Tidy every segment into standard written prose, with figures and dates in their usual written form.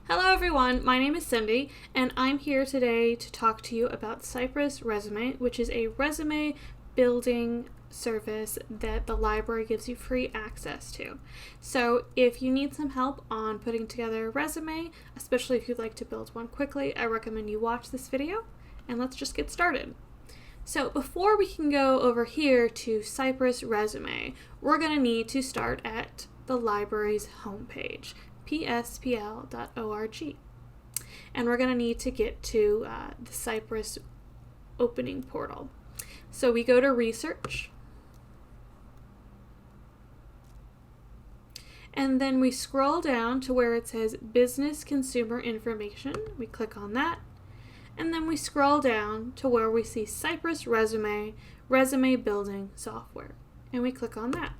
Hello everyone, my name is Cindy, and I'm here today to talk to you about Cypress Resume, which is a resume building service that the library gives you free access to. So if you need some help on putting together a resume, especially if you'd like to build one quickly, I recommend you watch this video, and let's just get started. So before we can go over here to Cypress Resume, we're going to need to start at the library's homepage, pspl.org. And we're going to need to get to the Cypress opening portal. So we go to Research, and then we scroll down to where it says Business Consumer Information. We click on that, and then we scroll down to where we see Cypress Resume Building Software, and we click on that.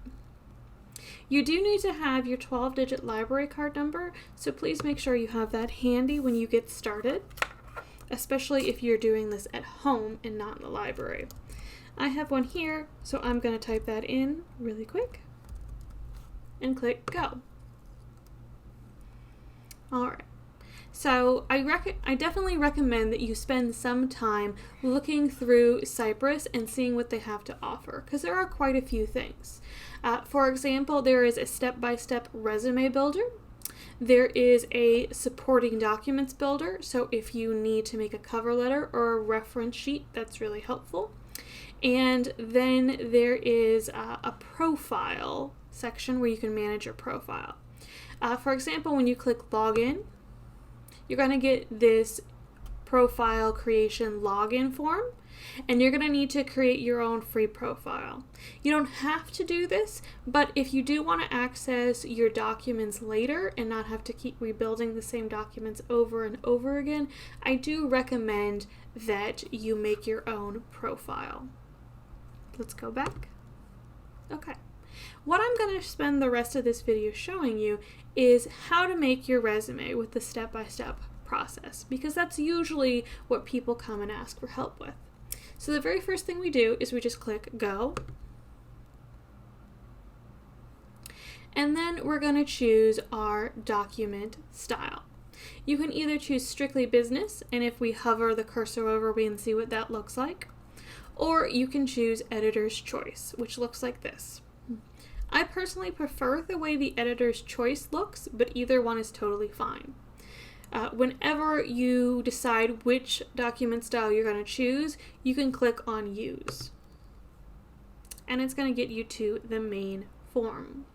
You do need to have your 12-digit library card number, so please make sure you have that handy when you get started, especially if you're doing this at home and not in the library. I have one here, so I'm going to type that in really quick and click Go. Alright, so I definitely recommend that you spend some time looking through Cypress and seeing what they have to offer, because there are quite a few things. For example, there is a step-by-step resume builder. There is a supporting documents builder, so if you need to make a cover letter or a reference sheet, that's really helpful. And then there is a profile section where you can manage your profile. For example, when you click Login, you're going to get this profile creation login form, and you're going to need to create your own free profile. You don't have to do this, but if you do want to access your documents later and not have to keep rebuilding the same documents over and over again, I do recommend that you make your own profile. Let's go back. Okay. What I'm going to spend the rest of this video showing you is how to make your resume with the step-by-step process, because that's usually what people come and ask for help with. So the very first thing we do is we just click Go, and then we're going to choose our document style. You can either choose strictly business, and if we hover the cursor over, we can see what that looks like, or you can choose editor's choice, which looks like this. I personally prefer the way the editor's choice looks, but either one is totally fine. Whenever you decide which document style you're going to choose, you can click on Use, and it's going to get you to the main form.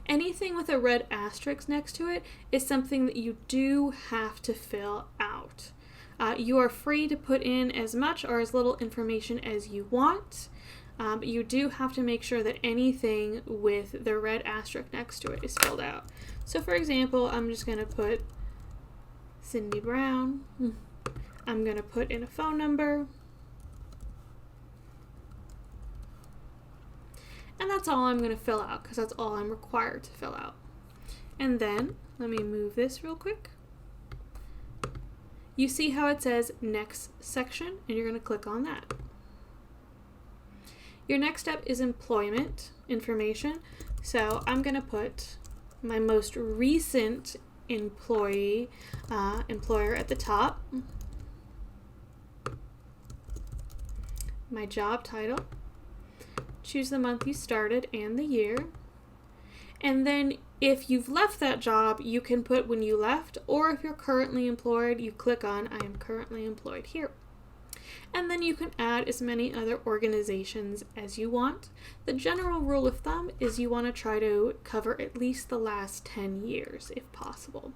Anything with a red asterisk next to it is something that you do have to fill out. You are free to put in as much or as little information as you want. But you do have to make sure that anything with the red asterisk next to it is filled out. So for example, I'm just going to put Cindy Brown. I'm going to put in a phone number. And that's all I'm going to fill out, because that's all I'm required to fill out. And then, let me move this real quick. You see how it says Next Section, and you're going to click on that. Your next step is employment information. So I'm going to put my most recent employer at the top, my job title, choose the month you started and the year, and then if you've left that job, you can put when you left, or if you're currently employed, you click on I am currently employed here. And then you can add as many other organizations as you want. The general rule of thumb is you want to try to cover at least the last 10 years if possible.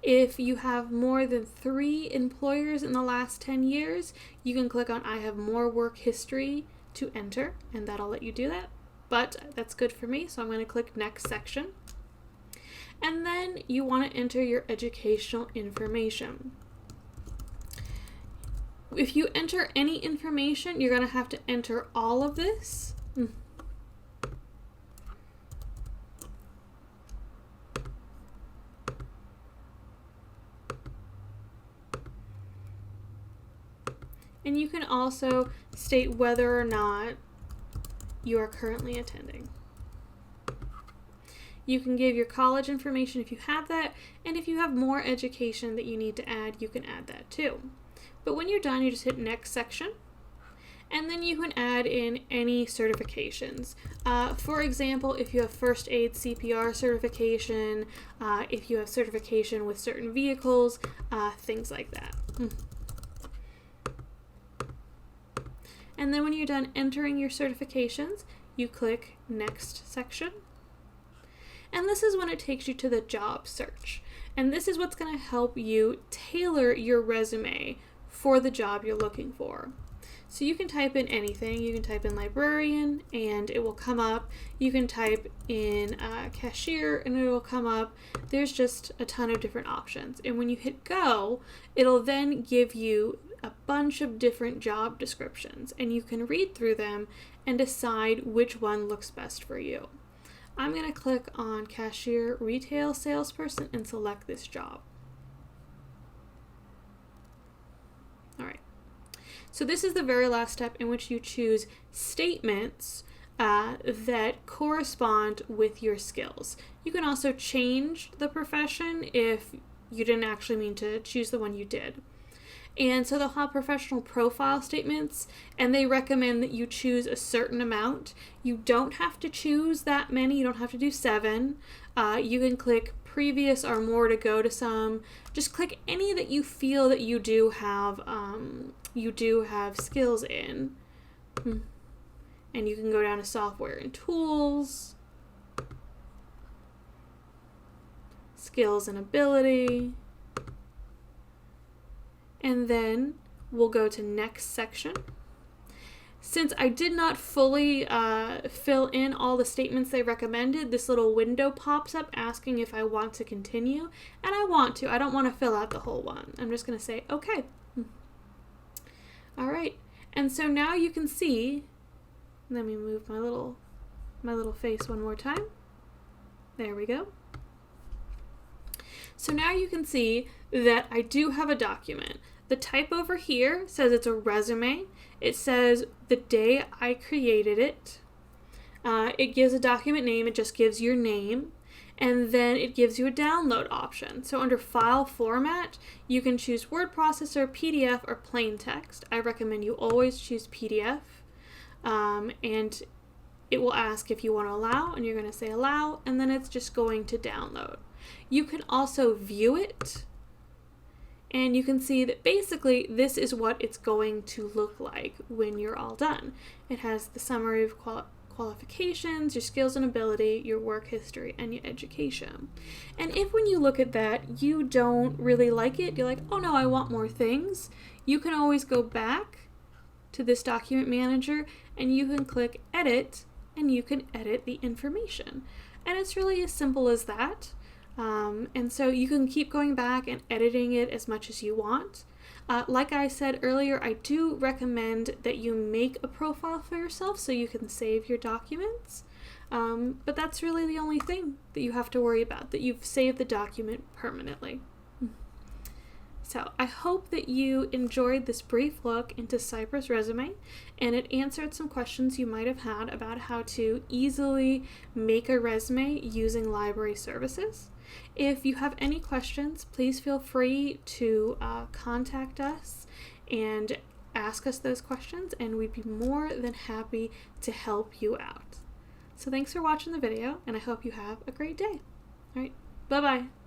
If you have more than 3 employers in the last 10 years, you can click on I have more work history to enter, and that'll let you do that. But that's good for me, so I'm going to click Next Section. And then you want to enter your educational information. If you enter any information, you're going to have to enter all of this. And you can also state whether or not you are currently attending. You can give your college information if you have that, and if you have more education that you need to add, you can add that too. But when you're done, you just hit next section, and then you can add in any certifications. For example, if you have first aid CPR certification, if you have certification with certain vehicles, things like that. And then when you're done entering your certifications, you click next section. And this is when it takes you to the job search. And this is what's going to help you tailor your resume for the job you're looking for. So you can type in anything. You can type in librarian and it will come up. You can type in cashier and it will come up. There's just a ton of different options. And when you hit go, it'll then give you a bunch of different job descriptions, and you can read through them and decide which one looks best for you. I'm going to click on cashier retail salesperson and select this job. All right. So this is the very last step in which you choose statements that correspond with your skills. You can also change the profession if you didn't actually mean to choose the one you did. And so they'll have professional profile statements, and they recommend that you choose a certain amount. You don't have to choose that many. You don't have to do 7. You can click previous or more to go to some. Just click any that you feel that you do have skills in. And you can go down to software and tools, skills and ability. And then we'll go to next section. Since I did not fully fill in all the statements they recommended, this little window pops up asking if I want to continue. And I want to. I don't want to fill out the whole one. I'm just going to say, okay. All right. And so now you can see, let me move my little face one more time. There we go. So now you can see that I do have a document. The type over here says it's a resume. It says the day I created it. It gives a document name. It just gives your name. And then it gives you a download option. So under file format, you can choose word processor, PDF, or plain text. I recommend you always choose PDF. And it will ask if you want to allow, and you're going to say allow, and then it's just going to download. You can also view it, and you can see that basically this is what it's going to look like when you're all done. It has the summary of qualifications, your skills and ability, your work history, and your education. And if when you look at that you don't really like it, you're like, oh no, I want more things, you can always go back to this document manager and you can click edit and you can edit the information. And it's really as simple as that. And so you can keep going back and editing it as much as you want. Like I said earlier, I do recommend that you make a profile for yourself so you can save your documents. But that's really the only thing that you have to worry about, that you've saved the document permanently. So I hope that you enjoyed this brief look into Cypress Resume, and it answered some questions you might have had about how to easily make a resume using library services. If you have any questions, please feel free to contact us and ask us those questions, and we'd be more than happy to help you out. So thanks for watching the video, and I hope you have a great day. All right, bye-bye.